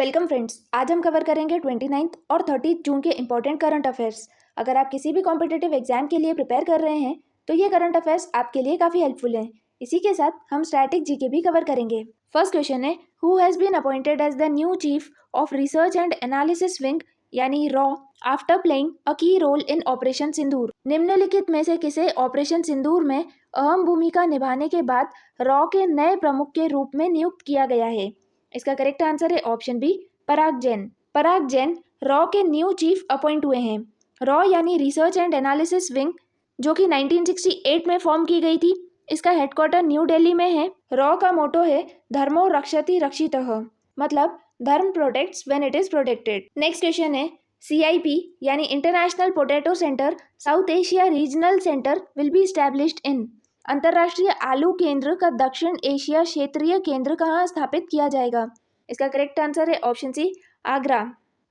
Welcome friends, आज हम cover करेंगे 29 और 30 जून के इंपॉर्टेंट करंट अफेयर्स। अगर आप किसी भी कॉम्पिटिटिव एग्जाम के लिए प्रिपेयर कर रहे हैं तो ये करंट अफेयर्स आपके लिए काफ़ी हेल्पफुल हैं। इसी के साथ हम स्टैटिक जीके भी कवर करेंगे। फर्स्ट क्वेश्चन है, who has been appointed as the new chief of research and analysis wing यानी रॉ after playing a key role in operation सिंदूर। निम्नलिखित में से किसे ऑपरेशन सिंदूर में अहम भूमिका निभाने के बाद रॉ के नए प्रमुख के रूप में नियुक्त किया गया है? इसका करेक्ट आंसर है ऑप्शन बी, पराग जैन। पराग जैन रॉ के न्यू चीफ अपॉइंट हुए हैं। रॉ यानी रिसर्च एंड एनालिसिस विंग, जो कि 1968 में फॉर्म की गई थी। इसका हेडक्वार्टर न्यू दिल्ली में है। रॉ का मोटो है धर्मो रक्षति रक्षितः, मतलब धर्म protects when it is protected. Next question है, CIP यानी international potato centre south Asia regional centre will be established इन। अंतर्राष्ट्रीय आलू केंद्र का दक्षिण एशिया क्षेत्रीय केंद्र कहाँ स्थापित किया जाएगा? इसका करेक्ट आंसर है ऑप्शन सी, आगरा।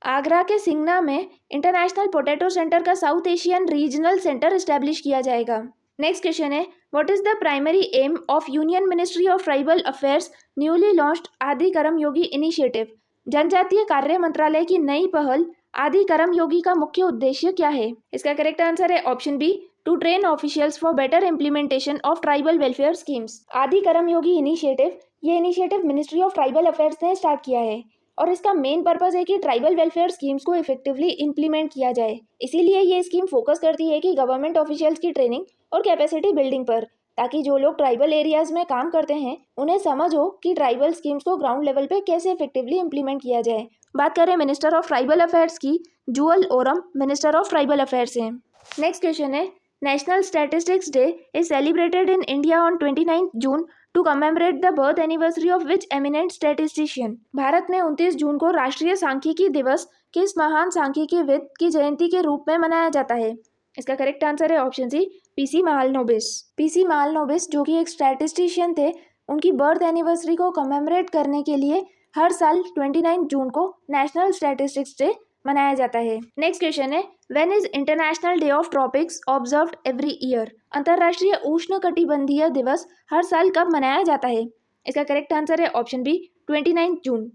आगरा के सिंगना में इंटरनेशनल पोटैटो सेंटर का south Asian regional centre establish किया जाएगा। नेक्स्ट क्वेश्चन है, what is the primary aim of union ministry of tribal affairs newly launched आदि करम योगी इनिशिएटिव? जनजातीय कार्य मंत्रालय की नई पहल आदि करम योगी का मुख्य उद्देश्य क्या है? इसका करेक्ट आंसर है option B, to train officials for better implementation of tribal welfare schemes. Adi Karmayogi initiative, ये initiative ministry of tribal affairs ने स्टार्ट किया है और इसका मेन पर्पस है कि ट्राइबल वेलफेयर स्कीम्स को इफेक्टिवली इम्प्लीमेंट किया जाए। इसीलिए ये स्कीम फोकस करती है कि गवर्नमेंट ऑफिशियल्स की ट्रेनिंग और कैपेसिटी बिल्डिंग पर, ताकि जो लोग ट्राइबल एरियाज में काम करते हैं उन्हें समझ हो कि ट्राइबल स्कीम्स को ग्राउंड लेवल पे कैसे इफेक्टिवली इम्प्लीमेंट किया जाए। बात करें मिनिस्टर ऑफ ट्राइबल अफेयर्स की, Jual Oram minister of tribal affairs हैं। नेक्स्ट क्वेश्चन है, national statistics day is celebrated in India on 29 June to commemorate the birth anniversary of which eminent statistician. भारत में 29 जून को राष्ट्रीय सांख्यिकी दिवस किस महान सांख्यिकीविद की जयंती के रूप में मनाया जाता है? इसका करेक्ट आंसर है option C, PC Mahalanobis. PC Mahalanobis, जो कि एक स्टैटिस्टिशियन थे, उनकी बर्थ एनिवर्सरी को कमेमोरेट करने के लिए हर साल 29 जून को नेशनल स्टैटिस्टिक्स डे मनाया जाता है। नेक्स्ट क्वेश्चन है, when is international day of tropics observed every year? अंतर्राष्ट्रीय उष्णकटिबंधीय दिवस हर साल कब मनाया जाता है? इसका करेक्ट आंसर है ऑप्शन बी, 29 जून।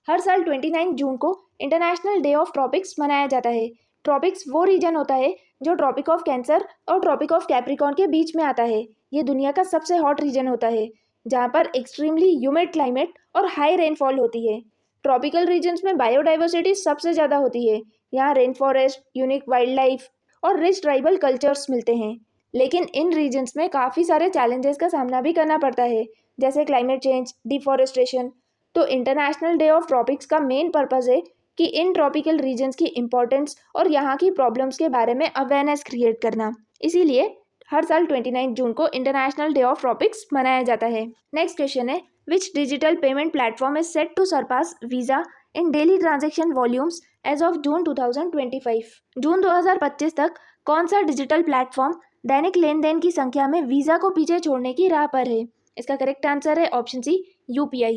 हर साल 29 जून को इंटरनेशनल डे ऑफ ट्रॉपिक्स मनाया जाता है। ट्रॉपिक्स वो रीजन होता है जो ट्रॉपिक ऑफ कैंसर और ट्रॉपिक ऑफ कैप्रिकॉर्न के बीच में आता है। ये दुनिया का सबसे हॉट रीजन होता है, जहाँ पर एक्सट्रीमली ह्यूमिड क्लाइमेट और हाई रेनफॉल होती है। ट्रॉपिकल रीजन्स में बायोडाइवर्सिटी सबसे ज़्यादा होती है। यहाँ rain forest, unique wild life और रिच ट्राइबल कल्चर्स मिलते हैं। लेकिन इन रीजन्स में काफ़ी सारे चैलेंजेस का सामना भी करना पड़ता है, जैसे क्लाइमेट चेंज, डिफॉरेस्टेशन। तो इंटरनेशनल डे ऑफ ट्रॉपिक्स का मेन पर्पज़ है कि इन ट्रॉपिकल रीजन्स की इम्पोर्टेंस और यहाँ की प्रॉब्लम्स के बारे में अवेयरनेस क्रिएट करना। इसीलिए हर साल 29 जून को इंटरनेशनल डे ऑफ ट्रॉपिक्स मनाया जाता है। नेक्स्ट क्वेश्चन है, which digital payment platform is set to surpass Visa in daily transaction volumes as of June 2025? जून 2025 तक कौन सा डिजिटल प्लेटफॉर्म दैनिक लेन देन की संख्या में वीज़ा को पीछे छोड़ने की राह पर है? इसका करेक्ट आंसर है ऑप्शन सी, UPI।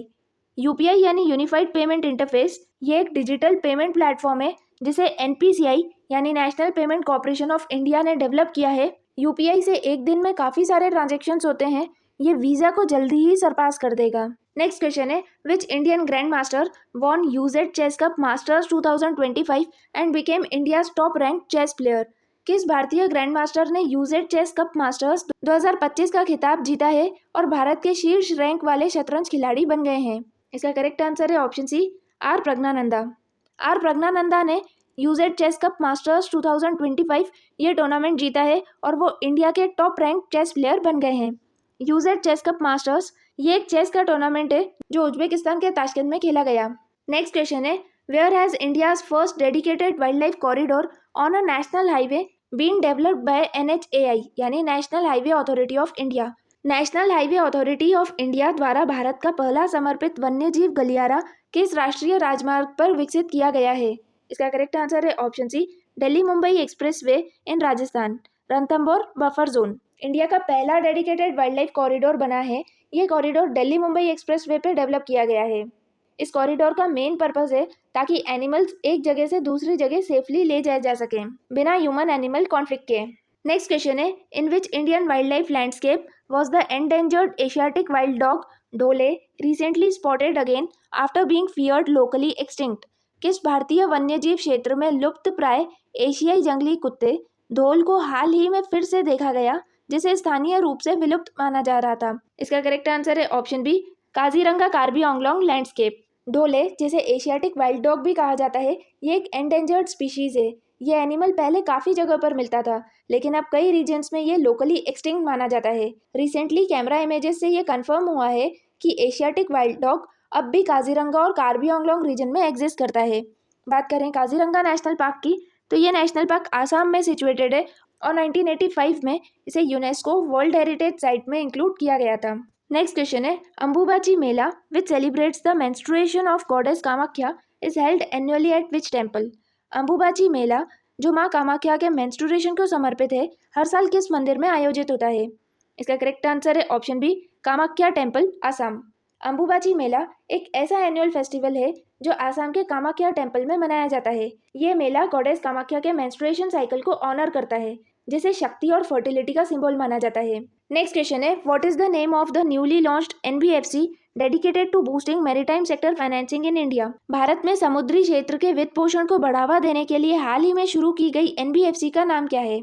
UPI यानी यूनिफाइड पेमेंट इंटरफेस, ये एक डिजिटल पेमेंट प्लेटफॉर्म है जिसे NPCI यानी national payment corporation of India ने डेवलप किया है। UPI से एक दिन में काफ़ी सारे ट्रांजेक्शन्स होते हैं। ये वीज़ा को जल्दी ही सरपास कर देगा। नेक्स्ट क्वेश्चन है, which Indian grand master won UZ chess cup masters 2025 and became India's top rank chess player? किस भारतीय ग्रैंड मास्टर ने UZ चेस कप मास्टर्स 2025 का खिताब जीता है और भारत के शीर्ष रैंक वाले शतरंज खिलाड़ी बन गए हैं? इसका करेक्ट आंसर है option C, R Praggnanandhaa. R Praggnanandhaa ने UZ चेस कप मास्टर्स 2025 ये टूर्नामेंट जीता है और वो इंडिया के टॉप रैंक चेस प्लेयर बन गए हैं। UZ चेस कप मास्टर्स ये एक चेस का टूर्नामेंट है जो उज्बेकिस्तान के ताशकंद में खेला गया। नेक्स्ट क्वेश्चन है, where has India's first dedicated wild life corridor on a national highway been developed by NHAI यानी national highway authority of India? National highway authority of India द्वारा भारत का पहला समर्पित वन्यजीव गलियारा किस राष्ट्रीय राजमार्ग पर विकसित किया गया है? इसका करेक्ट आंसर है option C, Delhi Mumbai expressway in Rajasthan, Ranthambore buffer zone. India का पहला डेडिकेटेड वाइल्ड लाइफ कॉरिडोर बना है। ये कॉरिडोर दिल्ली मुंबई एक्सप्रेसवे पे डेवलप किया गया है। इस कॉरिडोर का मेन पर्पस है ताकि एनिमल्स एक जगह से दूसरी जगह सेफली ले जाए जा सकें बिना ह्यूमन एनिमल कॉन्फ्लिक्ट के। नेक्स्ट क्वेश्चन है, in which Indian wildlife landscape was the endangered Asiatic wild dog dhole recently spotted again after being feared locally extinct. किस भारतीय वन्यजीव क्षेत्र में लुप्त प्राय एशियाई जंगली कुत्ते ढोल को हाल ही में फिर से देखा गया, जिसे स्थानीय रूप से विलुप्त माना जा रहा था? इसका करेक्ट आंसर है option B, Kaziranga Karbi Anglong landscape. Dhole, जिसे एशियाटिक वाइल्ड डॉग भी कहा जाता है, ये एक एंडेंजर्ड स्पीशीज है। ये एनिमल पहले काफ़ी जगह पर मिलता था, लेकिन अब कई रीजन्स में ये लोकली एक्सटिंक्ट माना जाता है। रिसेंटली कैमरा इमेजेस से ये कंफर्म हुआ है कि एशियाटिक वाइल्ड डॉग अब भी काजीरंगा और कार्बी आंगलोंग रीजन में एग्जिस्ट करता है। बात करें काजीरंगा नेशनल पार्क की, तो ये नेशनल पार्क आसाम में सिचुएटेड है और 1985 में इसे यूनेस्को वर्ल्ड हेरिटेज साइट में इंक्लूड किया गया था। नेक्स्ट क्वेश्चन है, Ambubachi Mela which celebrates the menstruation of goddess Kamakhya is held annually at which temple? Ambubachi Mela, जो माँ कामाख्या के मेंस्ट्रुएशन को समर्पित है, हर साल किस मंदिर में आयोजित होता है? इसका करेक्ट आंसर है option B, Kamakhya temple, Assam. Ambubachi Mela एक ऐसा एनुअल फेस्टिवल है जो आसाम के कामाख्या टेम्पल में मनाया जाता है। ये मेला गॉडेस कामाख्या के मेंस्ट्रुएशन साइकिल को ऑनर करता है, जिसे शक्ति और फर्टिलिटी का सिंबल माना जाता है। नेक्स्ट क्वेश्चन है, what is the name of the newly launched NBFC dedicated to boosting maritime sector financing in India? Bharat में समुद्री क्षेत्र के वित्त पोषण को बढ़ावा देने के लिए हाल ही में शुरू की गई एनबीएफसी का नाम क्या है?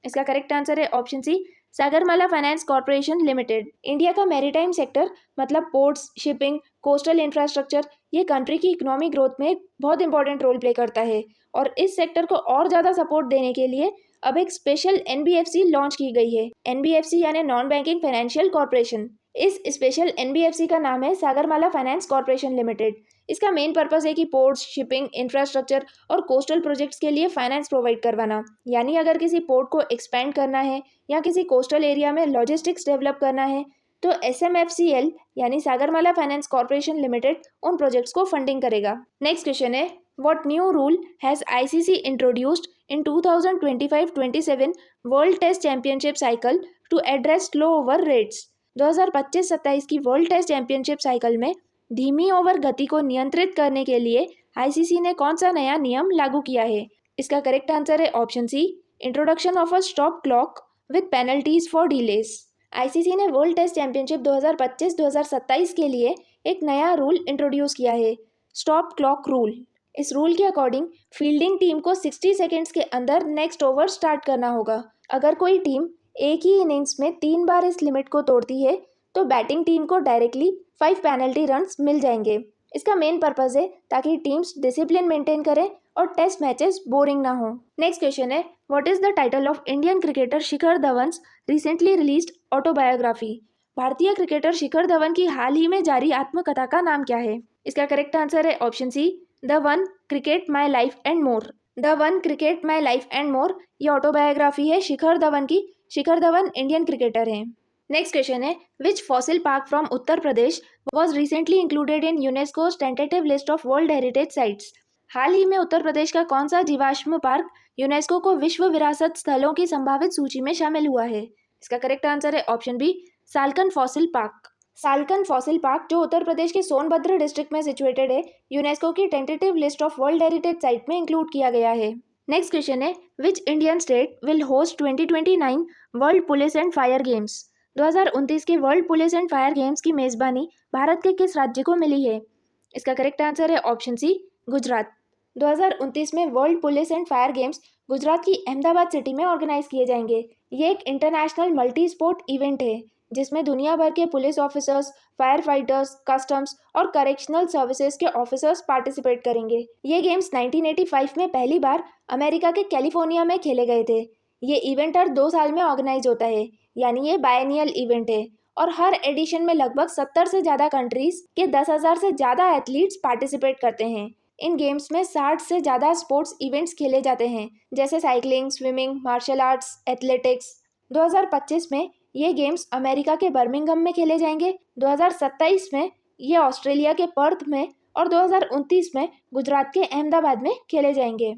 इसका करेक्ट आंसर है option C, Sagarmala finance corporation limited. India का मैरीटाइम सेक्टर मतलब पोर्ट्स, शिपिंग, कोस्टल इंफ्रास्ट्रक्चर, ये कंट्री की इकोनॉमिक ग्रोथ में बहुत इंपॉर्टेंट रोल प्ले करता है और इस सेक्टर को और ज़्यादा सपोर्ट देने के लिए अब एक स्पेशल एनबीएफसी लॉन्च की गई है। एनबीएफसी यानी नॉन बैंकिंग फाइनेंशियल कॉर्पोरेशन। इस स्पेशल एनबीएफसी का नाम है सागरमाला फाइनेंस कॉर्पोरेशन लिमिटेड। इसका मेन पर्पस है कि पोर्ट्स, शिपिंग, इंफ्रास्ट्रक्चर और कोस्टल प्रोजेक्ट्स के लिए फाइनेंस प्रोवाइड करवाना। यानी अगर किसी पोर्ट को एक्सपेंड करना है या किसी कोस्टल एरिया में लॉजिस्टिक्स डेवलप करना है, तो एसएमएफसीएल यानी सागरमाला फाइनेंस कॉर्पोरेशन लिमिटेड उन प्रोजेक्ट्स को फंडिंग करेगा। नेक्स्ट क्वेश्चन है, what new rule has ICC introduced in 2025-27 world test championship cycle to address slow over rates? 2025-27 की वर्ल्ड टेस्ट चैंपियनशिप साइकिल में धीमी ओवर गति को नियंत्रित करने के लिए आईसीसी ने कौन सा नया नियम लागू किया है? इसका करेक्ट आंसर है option C, introduction of a stop clock with penalties for delays. ICC ने वर्ल्ड टेस्ट चैंपियनशिप 2025-2027 के लिए एक नया रूल इंट्रोड्यूस किया है, स्टॉप क्लॉक रूल। इस रूल के अकॉर्डिंग फील्डिंग टीम को 60 सेकेंड्स के अंदर नेक्स्ट ओवर स्टार्ट करना होगा। अगर कोई टीम एक ही इनिंग्स में 3 बार इस लिमिट को तोड़ती है तो बैटिंग टीम को डायरेक्टली 5 पेनल्टी रन्स मिल जाएंगे। इसका मेन पर्पस है ताकि टीम्स डिसिप्लिन मेंटेन करें और टेस्ट मैचेस बोरिंग ना हो। नेक्स्ट क्वेश्चन है, what is the title of Indian cricketer Shikhar Dhawan's recently released autobiography? भारतीय क्रिकेटर शिखर धवन की हाल ही में जारी आत्मकथा का नाम क्या है? इसका करेक्ट आंसर है option C, the one cricket my life and more. The one cricket my life and more ये ऑटोबायोग्राफी है शिखर धवन की। शिखर धवन इंडियन क्रिकेटर हैं। नेक्स्ट क्वेश्चन है, which fossil park from Uttar Pradesh was recently included in UNESCO's tentative list of world heritage sites? हाल ही में उत्तर प्रदेश का कौन सा जीवाश्म पार्क यूनेस्को को विश्व विरासत स्थलों की संभावित सूची में शामिल हुआ है? इसका करेक्ट आंसर है option B, Salkhan fossil park. Salkhan fossil park, जो उत्तर प्रदेश के सोनभद्र डिस्ट्रिक्ट में सिचुएटेड है, यूनेस्को की tentative list of world heritage site में इंक्लूड किया गया है। नेक्स्ट क्वेश्चन है, which Indian state will host 2029 world police and fire games? 2029 के world police and fire games की मेजबानी भारत के किस राज्य को मिली है? इसका करेक्ट आंसर है ऑप्शन सी, गुजरात। 2029 में world police and fire games Gujarat की अहमदाबाद सिटी में ऑर्गेनाइज किए जाएंगे। ये एक इंटरनेशनल मल्टी स्पोर्ट इवेंट है जिसमें दुनिया भर के police officers, fire fighters, customs और करेक्शनल सर्विसेज के ऑफिसर्स पार्टिसिपेट करेंगे। ये गेम्स 1985 में पहली बार अमेरिका के कैलिफोर्निया में खेले गए थे। ये इवेंट हर 2 साल में ऑर्गेनाइज होता है, यानी ये बायनियल इवेंट है और हर एडिशन में लगभग 70 से ज़्यादा कंट्रीज के 10,000 से ज़्यादा एथलीट्स पार्टिसिपेट करते हैं। इन गेम्स में 60 से ज़्यादा स्पोर्ट्स इवेंट्स खेले जाते हैं, जैसे cycling, swimming, martial arts, athletics. 2025 में ये गेम्स अमेरिका के बर्मिंघम में खेले जाएंगे, 2027 में ये ऑस्ट्रेलिया के पर्थ में और 2029 में गुजरात के अहमदाबाद में खेले जाएंगे।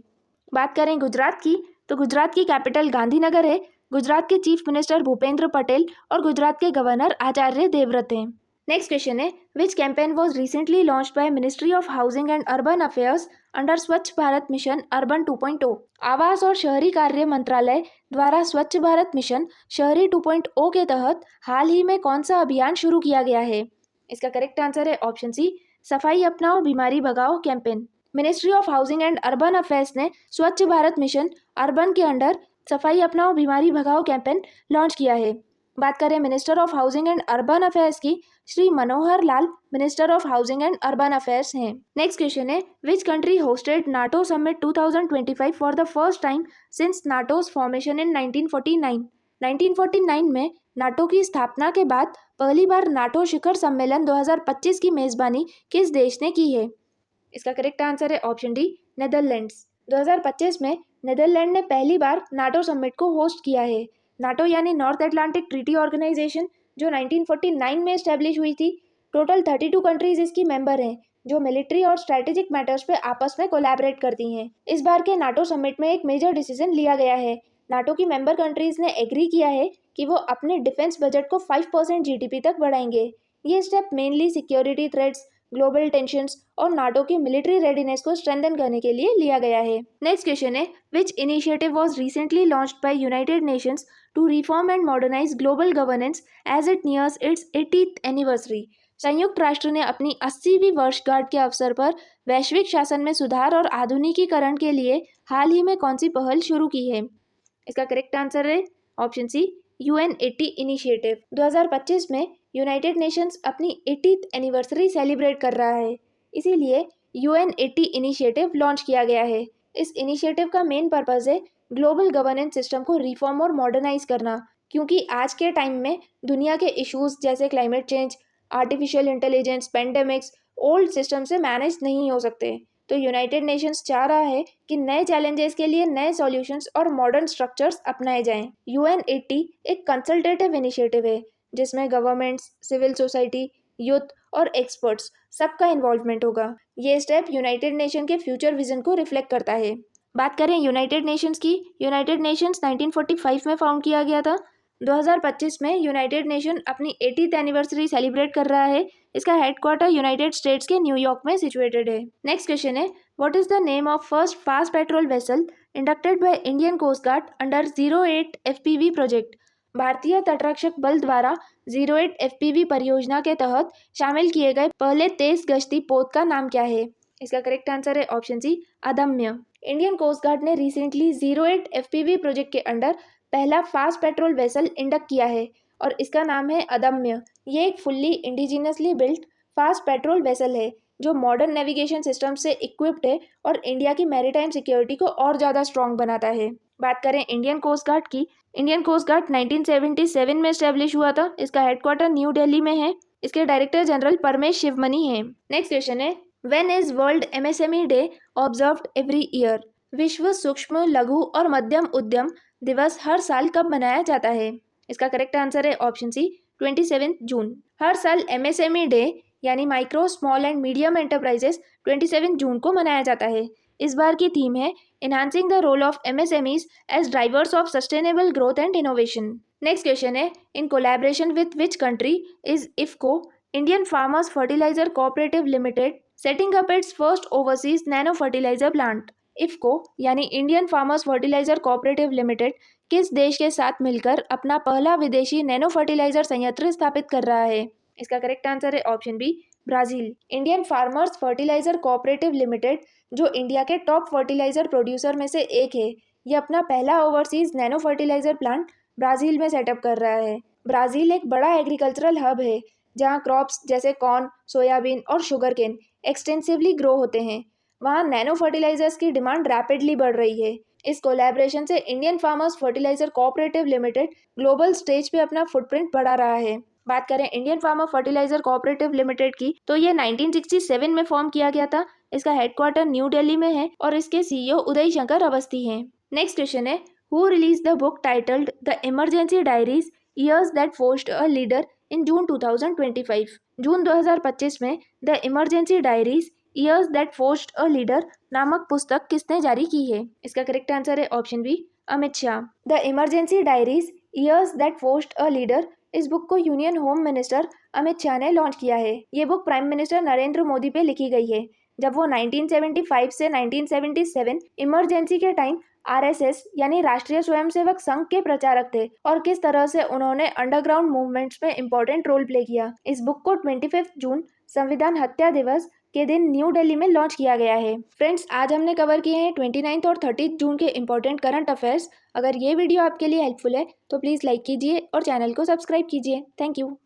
बात करें गुजरात की, तो गुजरात की कैपिटल गांधीनगर है। गुजरात के चीफ मिनिस्टर भूपेंद्र पटेल और गुजरात के गवर्नर आचार्य देवव्रत हैं। नेक्स्ट क्वेश्चन है, which campaign was recently launched by ministry of housing and urban affairs under Swachh Bharat mission urban 2.0? आवास और शहरी कार्य मंत्रालय द्वारा स्वच्छ भारत मिशन शहरी 2.0 के तहत हाल ही में कौन सा अभियान शुरू किया गया है? इसका करेक्ट आंसर है ऑप्शन सी, सफाई अपनाओ बीमारी भगाओ campaign. Ministry of housing and urban affairs ने स्वच्छ भारत मिशन अर्बन के अंडर सफाई अपनाओ बीमारी भगाओ कैंपेन लॉन्च किया है। बात करें minister of housing and urban affairs की, Shri Manohar Lal minister of housing and urban affairs हैं। नेक्स्ट क्वेश्चन है, which country hosted NATO summit 2025 for the first time since NATO's formation in 1949? 1949 में नाटो की स्थापना के बाद पहली बार नाटो शिखर सम्मेलन 2025 की मेजबानी किस देश ने की है? इसका करेक्ट आंसर है ऑप्शन डी, नेदरलैंड्स। 2025 में नेदरलैंड ने पहली बार नाटो समिट को होस्ट किया है। नाटो यानी नॉर्थ अटलांटिक ट्रीटी ऑर्गेनाइजेशन, जो 1949 में एस्टेब्लिश हुई थी। टोटल 32 कंट्रीज इसकी मेंबर हैं, जो मिलिट्री और स्ट्रेटेजिक मैटर्स पे आपस में कोलैबोरेट करती हैं। इस बार के नाटो समिट में एक मेजर डिसीजन लिया गया है। नाटो की मेंबर कंट्रीज ने एग्री किया है कि वो अपने डिफेंस बजट को 5% जीडीपी तक बढ़ाएंगे। ये step mainly security threats, global tensions और नाटो की मिलिट्री रेडीनेस को स्ट्रेंथन करने के लिए लिया गया है। नेक्स्ट क्वेश्चन है, which initiative was recently launched by united nations to reform and modernise global governance as it nears its 80th anniversary? संयुक्त राष्ट्र ने अपनी 80वीं वर्षगांठ के अवसर पर वैश्विक शासन में सुधार और आधुनिकीकरण के लिए हाल ही में कौन सी पहल शुरू की है? इसका करेक्ट आंसर है ऑप्शन सी, UN80 इनिशिएटिव। 2025 में यूनाइटेड नेशंस अपनी 80th एनिवर्सरी सेलिब्रेट कर रहा है, इसीलिए UN80 इनिशिएटिव लॉन्च किया गया है। इस इनिशिएटिव का मेन पर्पस है ग्लोबल गवर्नेंस सिस्टम को रिफॉर्म और मॉडर्नाइज करना, क्योंकि आज के टाइम में दुनिया के इश्यूज जैसे climate change, artificial intelligence, pandemics old system से मैनेज नहीं हो सकते। तो यूनाइटेड नेशंस चाह रहा है कि नए चैलेंजेस के लिए नए सॉल्यूशंस और मॉडर्न स्ट्रक्चर्स अपनाए जाएं। UN80 एक कंसल्टेटिव इनिशिएटिव है, जिसमें गवर्नमेंट्स, सिविल सोसाइटी, यूथ और एक्सपर्ट्स सबका इन्वॉल्वमेंट होगा। ये स्टेप यूनाइटेड नेशन के फ्यूचर विजन को रिफ्लेक्ट करता है। बात करें यूनाइटेड नेशंस की, यूनाइटेड नेशंस 1945 में फाउंड किया गया था। 2025 में यूनाइटेड नेशन अपनी 80th एनिवर्सरी सेलिब्रेट कर रहा है। इसका हेडक्वार्टर यूनाइटेड स्टेट्स के न्यूयॉर्क में सिचुएटेड है। नेक्स्ट क्वेश्चन है, what is the name of first fast patrol vessel inducted by Indian coast guard under 08 FPV project? भारतीय तटरक्षक बल द्वारा 08 FPV परियोजना के तहत शामिल किए गए पहले तेज गश्ती पोत का नाम क्या है? इसका करेक्ट आंसर है ऑप्शन सी, अदम्य। इंडियन कोस्ट गार्ड ने रिसेंटली 08 FPV प्रोजेक्ट के अंडर पहला फास्ट पेट्रोल वेसल इंडक्ट किया है और इसका नाम है अदम्य। ये एक fully indigenously built fast patrol vessel है, जो मॉडर्न नेविगेशन सिस्टम से इक्विप्ड है और इंडिया की मैरीटाइम सिक्योरिटी को और ज़्यादा स्ट्रॉन्ग बनाता है। बात करें इंडियन कोस्ट गार्ड की, इंडियन कोस्ट गार्ड 1977 में एस्टेब्लिश हुआ था। इसका हेडक्वार्टर न्यू दिल्ली में है। इसके डायरेक्टर जनरल परमेश शिवमनी हैं। नेक्स्ट क्वेश्चन है, when is world MSME day observed every year? विश्व सूक्ष्म, लघु और मध्यम उद्यम दिवस हर साल कब मनाया जाता है? इसका करेक्ट आंसर है ऑप्शन सी, 27 जून। हर साल MSME डे यानी micro, small and medium enterprises 27 जून को मनाया जाता है। इस बार की थीम है enhancing the role of MSMEs as drivers of sustainable growth and innovation. Next question है, in collaboration with which country is IFFCO, Indian farmers fertiliser cooperative limited, setting up its first overseas nano fertiliser plant? IFFCO यानी Indian farmers fertiliser cooperative limited किस देश के साथ मिलकर अपना पहला विदेशी नैनो फर्टिलाइजर संयंत्र स्थापित कर रहा है? इसका करेक्ट आंसर है option B, Brazil. Indian farmers fertiliser cooperative limited, जो इंडिया के टॉप फर्टिलाइजर प्रोड्यूसर में से एक है, ये अपना पहला overseas nano fertiliser plant Brazil में सेटअप कर रहा है। ब्राजील एक बड़ा एग्रीकल्चरल हब है, जहाँ क्रॉप्स जैसे कॉर्न, सोयाबीन और शुगर केन एक्सटेंसिवली ग्रो होते हैं। वहाँ नैनो फर्टिलाइजर्स की डिमांड रैपिडली बढ़ रही है। इस कोलैबोरेशन से Indian farmers fertiliser cooperative limited global stage पे अपना फुटप्रिंट बढ़ा रहा है। बात करें Indian farmer fertiliser cooperative limited की, तो ये 1967 में फॉर्म किया गया था। इसका हेडक्वार्टर न्यू दिल्ली में है और इसके CEO उदय शंकर अवस्थी हैं। नेक्स्ट क्वेश्चन है, who released the book titled the emergency diaries years that forced a leader in June 2025? जून 2025 में the emergency diaries years that forced a leader नामक पुस्तक किसने जारी की है? इसका करेक्ट आंसर है option B, Amit Shah. The emergency diaries years that forced a leader, इस बुक को union home minister Amit Shah ने लॉन्च किया है। ये book prime minister Narendra Modi पे लिखी गई है, जब वो 1975 से 1977 इमरजेंसी के टाइम आरएसएस यानी राष्ट्रीय स्वयंसेवक संघ के प्रचारक थे और किस तरह से उन्होंने अंडरग्राउंड मूवमेंट्स में इंपॉर्टेंट रोल प्ले किया। इस बुक को 25 जून संविधान हत्या दिवस के दिन न्यू दिल्ली में लॉन्च किया गया है। फ्रेंड्स, आज हमने कवर किए हैं 29 और 30 जून के इंपॉर्टेंट करंट अफेयर्स। अगर ये वीडियो आपके लिए हेल्पफुल है तो प्लीज़ लाइक कीजिए और चैनल को सब्सक्राइब कीजिए। Thank you.